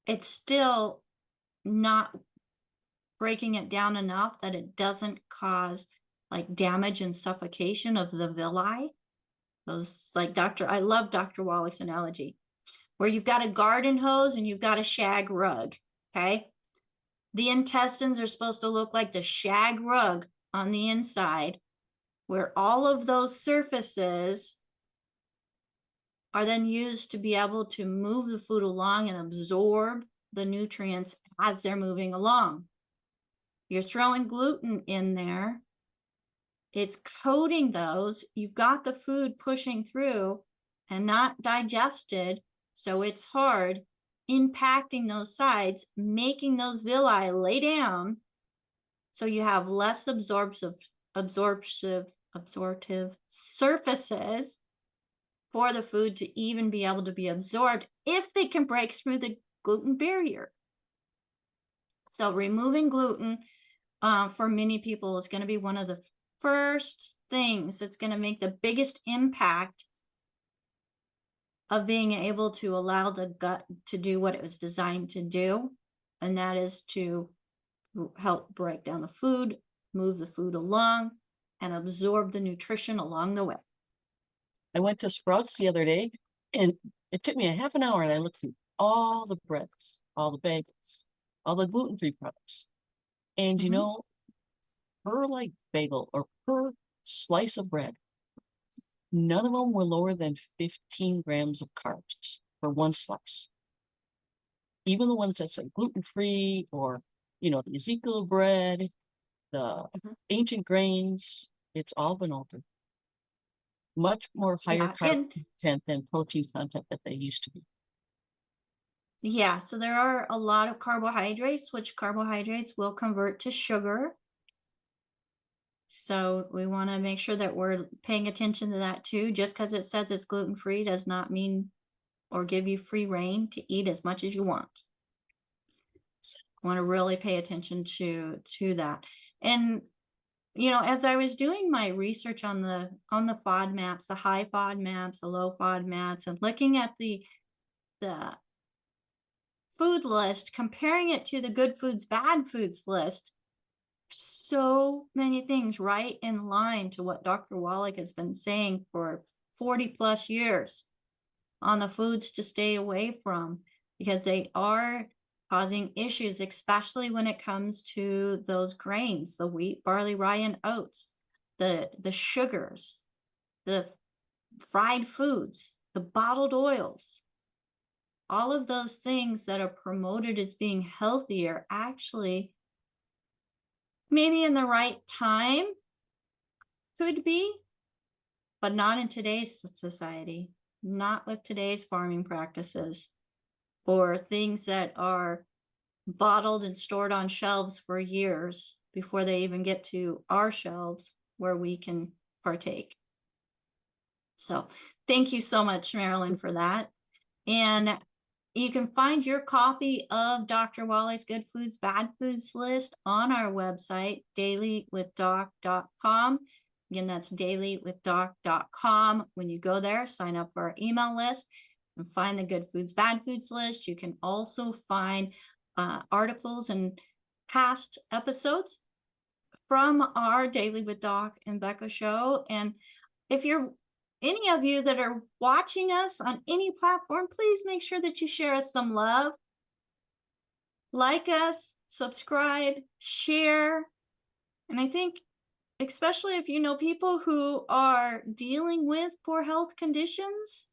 it's still not breaking it down enough that it doesn't cause like damage and suffocation of the villi. Those, like I love Dr. Wallach's analogy, where you've got a garden hose and you've got a shag rug, okay? The intestines are supposed to look like the shag rug on the inside, where all of those surfaces are then used to be able to move the food along and absorb the nutrients as they're moving along. You're throwing gluten in there. It's coating those. You've got the food pushing through and not digested, so it's hard, impacting those sides, making those villi lay down, so you have less absorptive surfaces for the food to even be able to be absorbed if they can break through the gluten barrier. So removing gluten for many people is going to be one of the first things that's going to make the biggest impact of being able to allow the gut to do what it was designed to do, and that is to help break down the food, move the food along, and absorb the nutrition along the way. I went to Sprouts the other day, and it took me a half an hour, and I looked through all the breads, all the bagels, all the gluten-free products. And you know, per like bagel or per slice of bread, none of them were lower than 15 grams of carbs for one slice. Even the ones that say gluten-free, or, you know, the Ezekiel bread, the ancient grains, it's all been altered. Much more higher carb content than protein content that they used to be. Yeah, so there are a lot of carbohydrates, which carbohydrates will convert to sugar. So we want to make sure that we're paying attention to that too. Just because it says it's gluten-free does not mean or give you free reign to eat as much as you want. Want to really pay attention to that. And you know, as I was doing my research on the FODMAPs, the high FODMAPs, the low FODMAPs, and looking at the food list, comparing it to the good foods, bad foods list, so many things right in line to what Dr. Wallach has been saying for 40 plus years on the foods to stay away from, because they are causing issues, especially when it comes to those grains, the wheat, barley, rye, and oats, the sugars, the fried foods, the bottled oils. All of those things that are promoted as being healthier actually, maybe in the right time, could be, but not in today's society, not with today's farming practices, or things that are bottled and stored on shelves for years before they even get to our shelves where we can partake. So thank you so much, Marilyn, for that. And you can find your copy of Dr. Wallach's Good Foods, Bad Foods list on our website, dailywithdoc.com. Again, that's dailywithdoc.com. When you go there, sign up for our email list and find the Good Foods, Bad Foods list. You can also find articles and past episodes from our Daily with Doc and Becca show. And if you're any of you that are watching us on any platform, please make sure that you share us some love. Like us, subscribe, share. And I think, especially if you know people who are dealing with poor health conditions,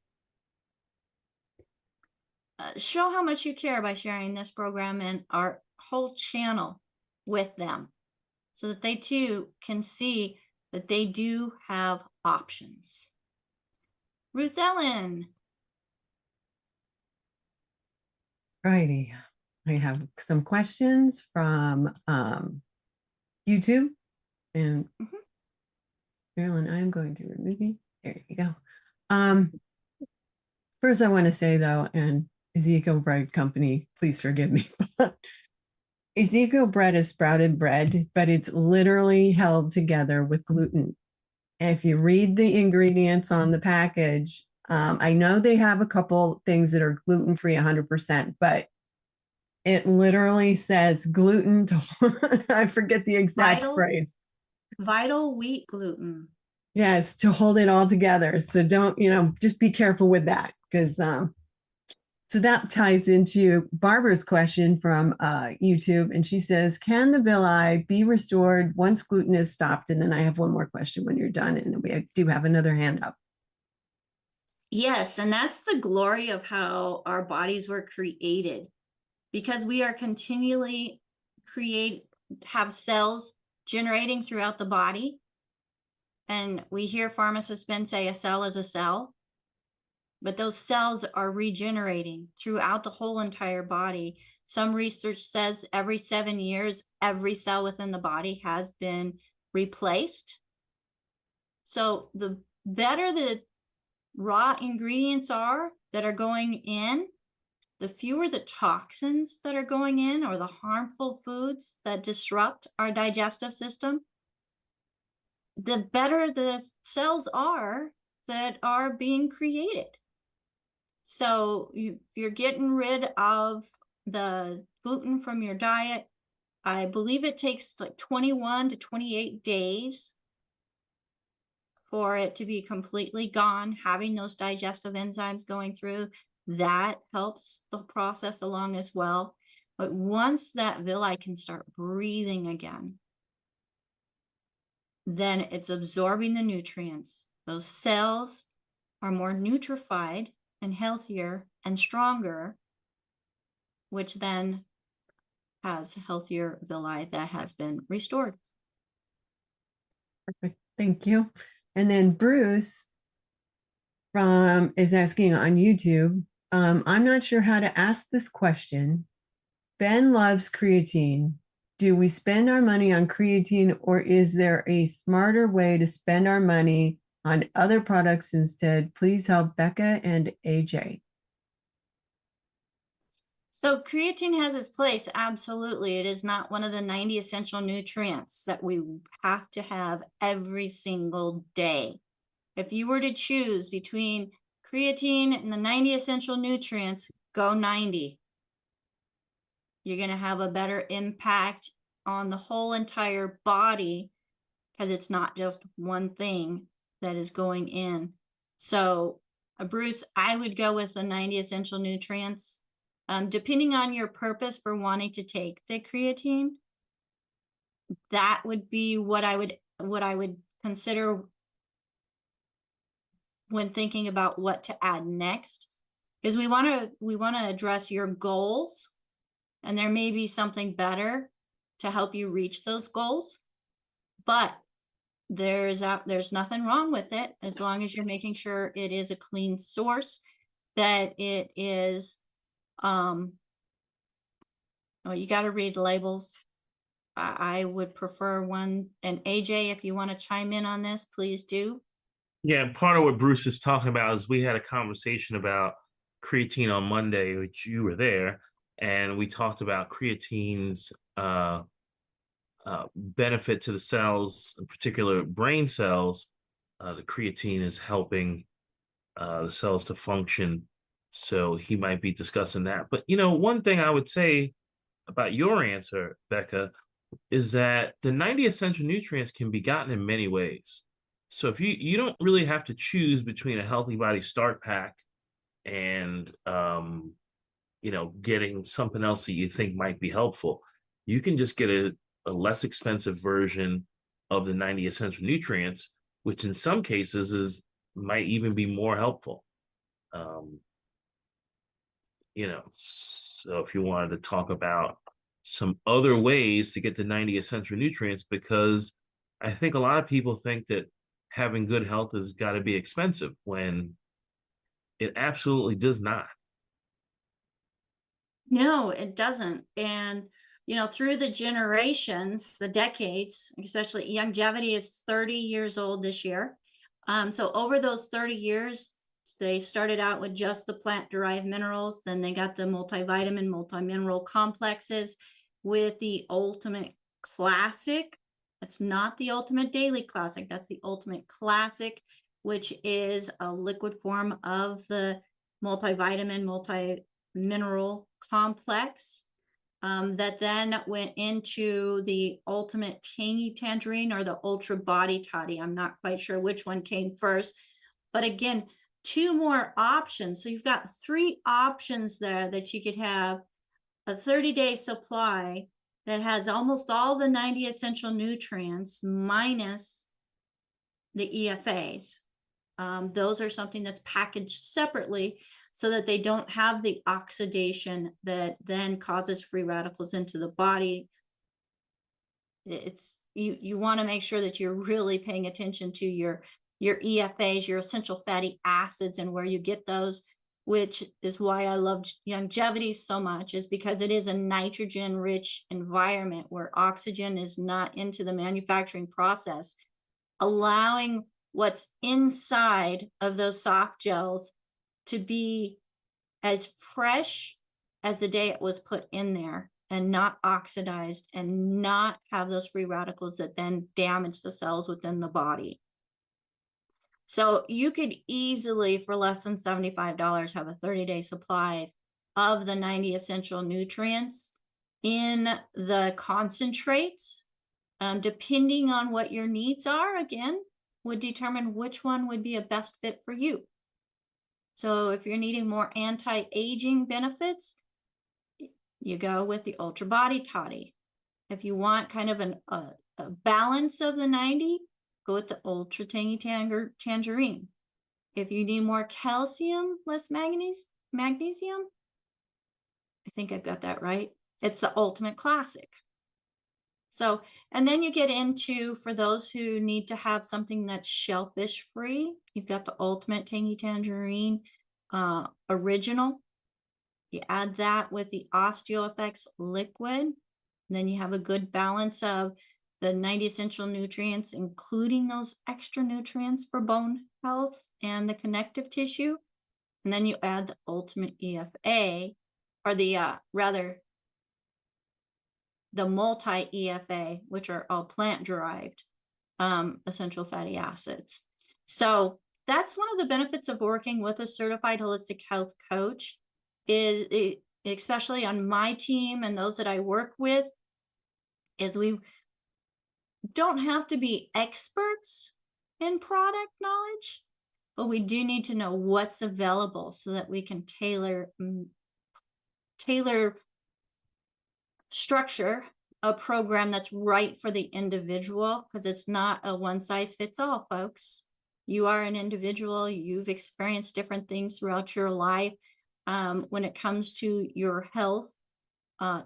show how much you care by sharing this program and our whole channel with them, so that they too can see that they do have options. Ruth Ellen. Righty. I have some questions from YouTube. And Marilyn, I'm going to remove you. There you go. First, I want to say, though, and Ezekiel Bread Company, please forgive me, but Ezekiel bread is sprouted bread, but it's literally held together with gluten. If you read the ingredients on the package, I know they have a couple things that are gluten-free 100%, but it literally says gluten to, I forget the exact phrase. Vital wheat gluten. Yes, to hold it all together. So don't, just be careful with that, because so that ties into Barbara's question from YouTube. And she says, can the villi be restored once gluten is stopped? And then I have one more question when you're done. And we do have another hand up. Yes, and that's the glory of how our bodies were created, because we are continually have cells generating throughout the body. And we hear pharmacists say a cell is a cell. But those cells are regenerating throughout the whole entire body. Some research says every 7 years, every cell within the body has been replaced. So the better the raw ingredients are that are going in, the fewer the toxins that are going in or the harmful foods that disrupt our digestive system, the better the cells are that are being created. So you're getting rid of the gluten from your diet. I believe it takes like 21 to 28 days for it to be completely gone. Having those digestive enzymes going through, that helps the process along as well. But once that villi can start breathing again, then it's absorbing the nutrients. Those cells are more nutrified and healthier and stronger, which then has healthier villi that has been restored. Perfect. Thank you. And then Bruce is asking on YouTube, I'm not sure how to ask this question. Ben loves creatine. Do we spend our money on creatine, or is there a smarter way to spend our money on other products instead? Please help Becca and AJ. So creatine has its place. Absolutely. It is not one of the 90 essential nutrients that we have to have every single day. If you were to choose between creatine and the 90 essential nutrients, go 90. You're going to have a better impact on the whole entire body because it's not just one thing that is going in. So, Bruce, I would go with the 90 essential nutrients. Depending on your purpose for wanting to take the creatine, that would be what I would consider when thinking about what to add next, because we want to address your goals, and there may be something better to help you reach those goals, but there's nothing wrong with it as long as you're making sure it is a clean source, that it is well, you got to read labels. I would prefer one, and AJ, if you want to chime in on this, please do. Yeah, part of what Bruce is talking about is we had a conversation about creatine on Monday, which you were there, and we talked about creatine's benefit to the cells, in particular brain cells. The creatine is helping the cells to function. So he might be discussing that. But, one thing I would say about your answer, Becca, is that the 90 essential nutrients can be gotten in many ways. So if you don't really have to choose between a healthy body start pack and getting something else that you think might be helpful, you can just get a less expensive version of the 90 essential nutrients, which in some cases might even be more helpful. So if you wanted to talk about some other ways to get the 90 essential nutrients, because I think a lot of people think that having good health has got to be expensive when it absolutely does not. No, it doesn't. And, through the generations, the decades, especially longevity is 30 years old this year. So over those 30 years, they started out with just the plant-derived minerals. Then they got the multivitamin, multimineral complexes with the Ultimate Classic. That's not the Ultimate Daily Classic. That's the Ultimate Classic, which is a liquid form of the multivitamin, multimineral complex. That then went into the Ultimate Tangy Tangerine or the Ultra Body Toddy. I'm not quite sure which one came first, but again, 2 more options. So you've got 3 options there that you could have a 30-day supply that has almost all the 90 essential nutrients minus the EFAs. Those are something that's packaged separately so that they don't have the oxidation that then causes free radicals into the body. It's you want to make sure that you're really paying attention to your EFAs, your essential fatty acids, and where you get those, which is why I love longevity so much, is because it is a nitrogen rich environment where oxygen is not into the manufacturing process, allowing what's inside of those soft gels to be as fresh as the day it was put in there and not oxidized and not have those free radicals that then damage the cells within the body. So you could easily, for less than $75, have a 30-day supply of the 90 essential nutrients in the concentrates. Depending on what your needs are, again, would determine which one would be a best fit for you. So if you're needing more anti-aging benefits, you go with the Ultra Body Toddy. If you want kind of a balance of the 90, go with the Ultra Tangy Tangerine. If you need more calcium, less magnesium, I think I've got that right, it's the Ultimate Classic. So, and then you get into, for those who need to have something that's shellfish free, you've got the Ultimate Tangy Tangerine Original. You add that with the OsteoFX Liquid, and then you have a good balance of the 90 essential nutrients, including those extra nutrients for bone health and the connective tissue. And then you add the Ultimate EFA, or the rather the multi-EFA, which are all plant-derived essential fatty acids. So that's one of the benefits of working with a certified holistic health coach, is especially on my team and those that I work with, is we don't have to be experts in product knowledge, but we do need to know what's available so that we can tailor structure a program that's right for the individual, because it's not a one size fits all, folks. You are an individual. You've experienced different things throughout your life. When it comes to your health,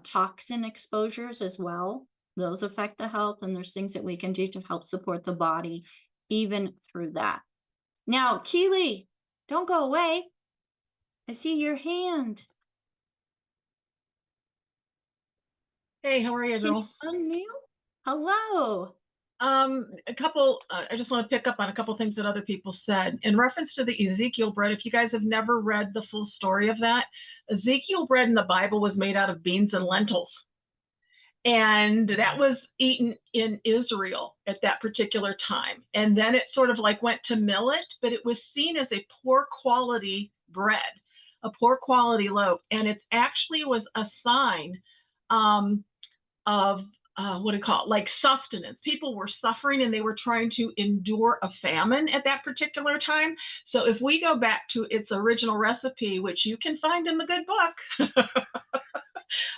toxin exposures as well, those affect the health, and there's things that we can do to help support the body even through that. Now, Keely, don't go away. I see your hand. Hey, how are you, Can you girl? unmute? Hello. I just want to pick up on a couple things that other people said. In reference to the Ezekiel bread, if you guys have never read the full story of that, Ezekiel bread in the Bible was made out of beans and lentils. And that was eaten in Israel at that particular time. And then it sort of like went to millet, but it was seen as a poor quality bread, a poor quality loaf. And it actually was a sign of what do you call it, like sustenance. People were suffering and they were trying to endure a famine at that particular time. So if we go back to its original recipe, which you can find in the good book,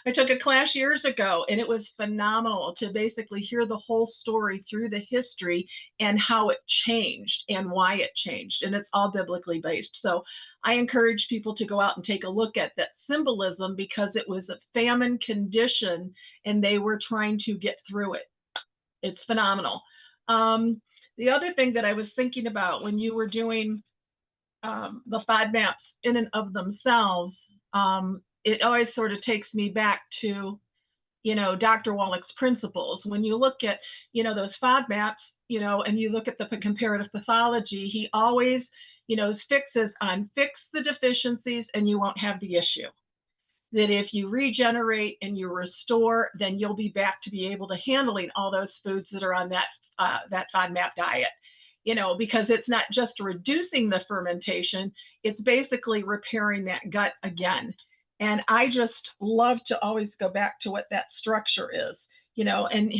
I took a class years ago, and it was phenomenal to basically hear the whole story through the history and how it changed and why it changed. And it's all biblically based. So I encourage people to go out and take a look at that symbolism, because it was a famine condition and they were trying to get through it. It's phenomenal. The other thing that I was thinking about when you were doing the FODMAPs in and of themselves, it always sort of takes me back to, Dr. Wallach's principles. When you look at, those FODMAPs, and you look at the comparative pathology, he always, fixes on fix the deficiencies and you won't have the issue. That if you regenerate and you restore, then you'll be back to be able to handling all those foods that are on that FODMAP diet. Because it's not just reducing the fermentation, it's basically repairing that gut again. And I just love to always go back to what that structure is, and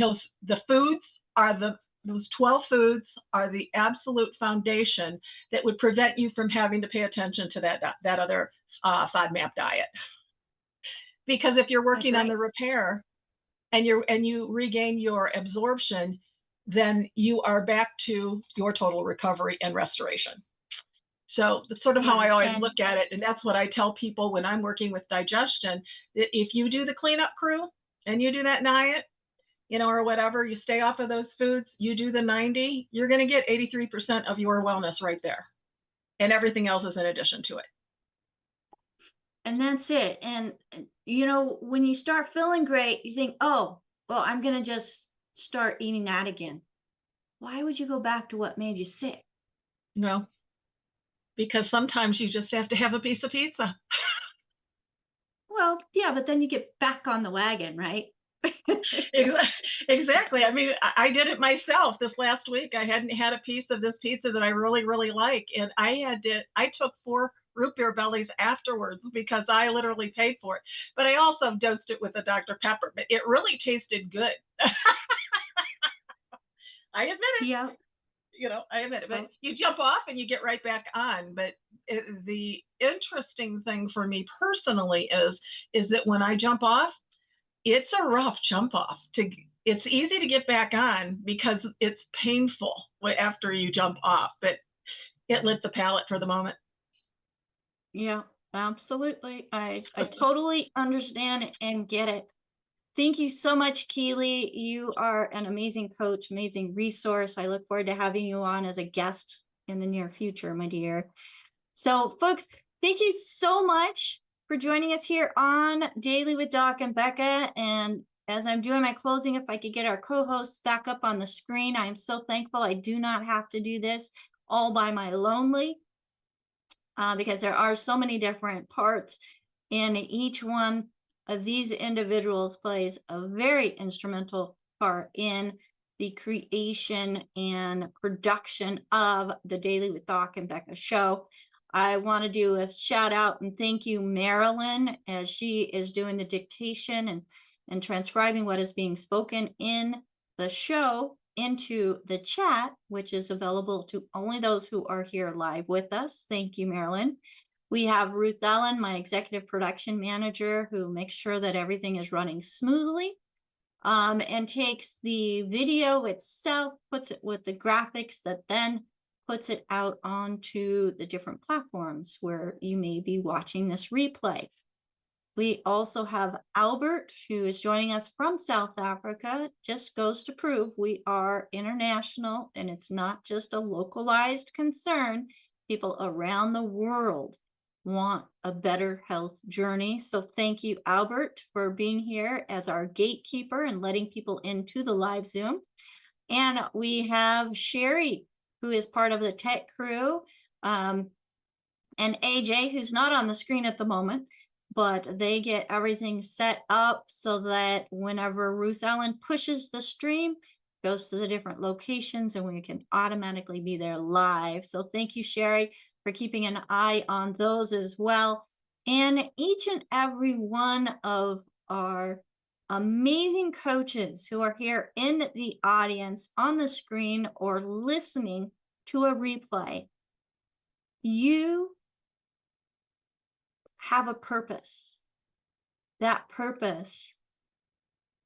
the foods are those 12 foods are the absolute foundation that would prevent you from having to pay attention to that other FODMAP diet. Because if you're working on the repair and you regain your absorption, then you are back to your total recovery and restoration. So that's sort of how I always look at it. And that's what I tell people when I'm working with digestion. If you do the cleanup crew and you do that diet, or whatever, you stay off of those foods, you do the 90, you're going to get 83% of your wellness right there. And everything else is in addition to it. And that's it. And, when you start feeling great, you think, oh, well, I'm going to just start eating that again. Why would you go back to what made you sick? No, because sometimes you just have to have a piece of pizza. Well, yeah, but then you get back on the wagon, right? Exactly. I mean, I did it myself this last week. I hadn't had a piece of this pizza that I really, really like. And I took 4 root beer bellies afterwards because I literally paid for it. But I also dosed it with a Dr. Pepper. But it really tasted good. I admit it. Yeah. I admit it. But you jump off and you get right back on. But the interesting thing for me personally is that when I jump off, it's a rough jump off. It's easy to get back on because it's painful after you jump off, but it lit the palate for the moment. Yeah, absolutely. I totally understand and get it. Thank you so much, Keely. You are an amazing coach, amazing resource. I look forward to having you on as a guest in the near future, my dear. So, folks, thank you so much for joining us here on Daily with Doc and Becca. And as I'm doing my closing, if I could get our co-hosts back up on the screen, I am so thankful I do not have to do this all by my lonely, because there are so many different parts And each one of these individuals plays a very instrumental part in the creation and production of the Daily with Doc and Becca show. I want to do a shout out and thank you, Marilyn, as she is doing the dictation and transcribing what is being spoken in the show into the chat, which is available to only those who are here live with us. Thank you, Marilyn. We have Ruth Ellen, my executive production manager, who makes sure that everything is running smoothly, and takes the video itself, puts it with the graphics that then puts it out onto the different platforms where you may be watching this replay. We also have Albert, who is joining us from South Africa. Just goes to prove we are international and it's not just a localized concern. People around the world want a better health journey. So thank you, Albert, for being here as our gatekeeper and letting people into the live Zoom. And we have Sherry, who is part of the tech crew, and AJ, who's not on the screen at the moment, but they get everything set up so that whenever Ruth Ellen pushes the stream, goes to the different locations and we can automatically be there live. So thank you, Sherry, for keeping an eye on those as well. And each and every one of our amazing coaches who are here in the audience, on the screen, or listening to a replay, you have a purpose. That purpose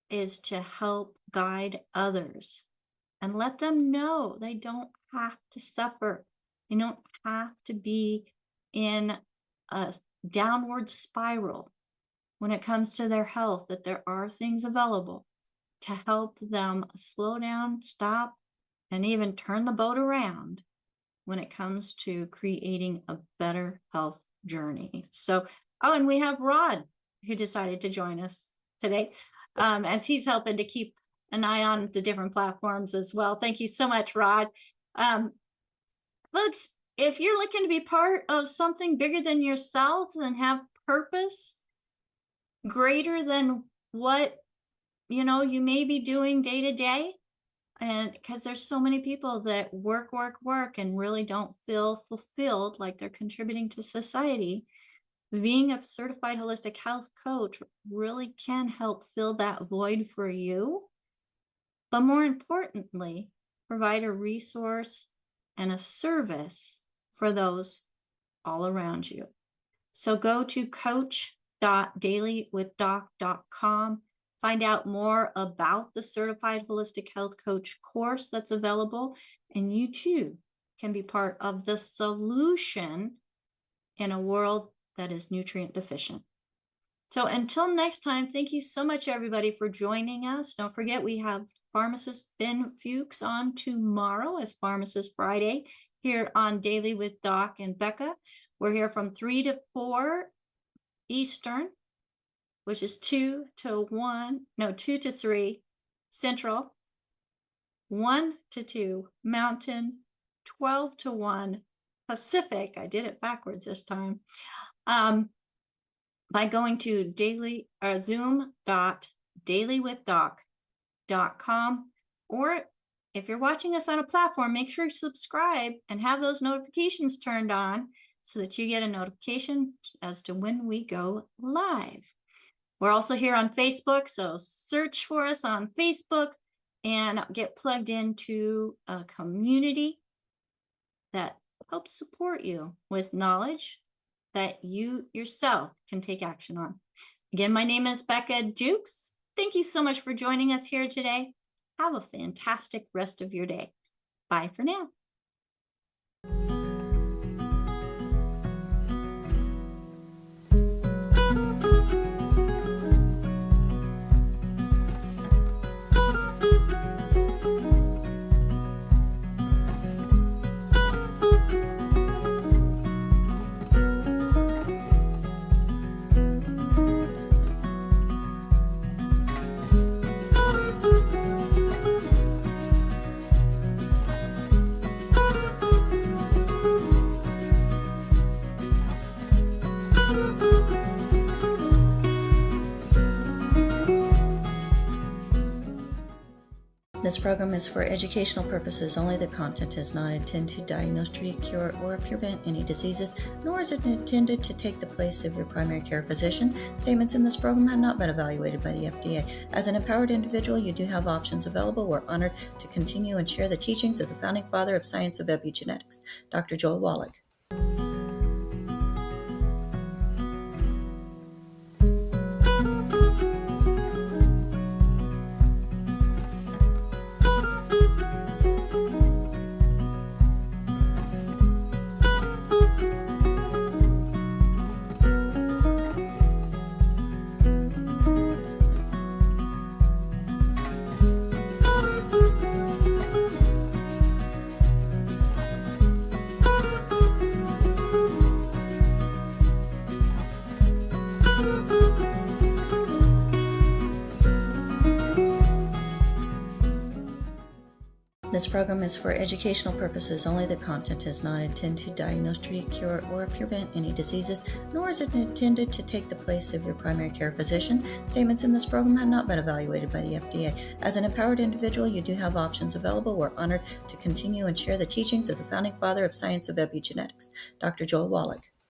is to help guide others and let them know they don't have to suffer. They don't have to be in a downward spiral when it comes to their health, that there are things available to help them slow down, stop, and even turn the boat around when it comes to creating a better health journey. So, oh, and we have Rod, who decided to join us today, as he's helping to keep an eye on the different platforms as well. Thank you so much, Rod. Folks, if you're looking to be part of something bigger than yourself and have purpose greater than what you may be doing day to day, and because there's so many people that work and really don't feel fulfilled, like they're contributing to society, being a certified holistic health coach really can help fill that void for you. But more importantly, provide a resource and a service for those all around you. So go to coach.dailywithdoc.com. Find out more about the Certified Holistic Health Coach course that's available, and you too can be part of the solution in a world that is nutrient deficient. So until next time, thank you so much, everybody, for joining us. Don't forget, we have pharmacist Ben Fuchs on tomorrow as Pharmacist Friday here on Daily with Doc and Becca. We're here from 3 to 4 Eastern, which is 2 to 3 Central, 1 to 2 Mountain, 12 to 1 Pacific. I did it backwards this time. By going to zoom.dailywithdoc.com, or if you're watching us on a platform, make sure you subscribe and have those notifications turned on so that you get a notification as to when we go live. We're also here on Facebook, so search for us on Facebook and get plugged into a community that helps support you with knowledge that you yourself can take action on. Again, my name is Becca Dukes. Thank you so much for joining us here today. Have a fantastic rest of your day. Bye for now. This program is for educational purposes only. The content is not intended to diagnose, treat, cure, or prevent any diseases, nor is it intended to take the place of your primary care physician. Statements in this program have not been evaluated by the FDA. As an empowered individual, you do have options available. We're honored to continue and share the teachings of the founding father of science of epigenetics, Dr. Joel Wallach. This program is for educational purposes only. The content is not intended to diagnose, treat, cure, or prevent any diseases, nor is it intended to take the place of your primary care physician. Statements in this program have not been evaluated by the FDA. As an empowered individual, you do have options available. We're honored to continue and share the teachings of the founding father of science of epigenetics, Dr. Joel Wallach.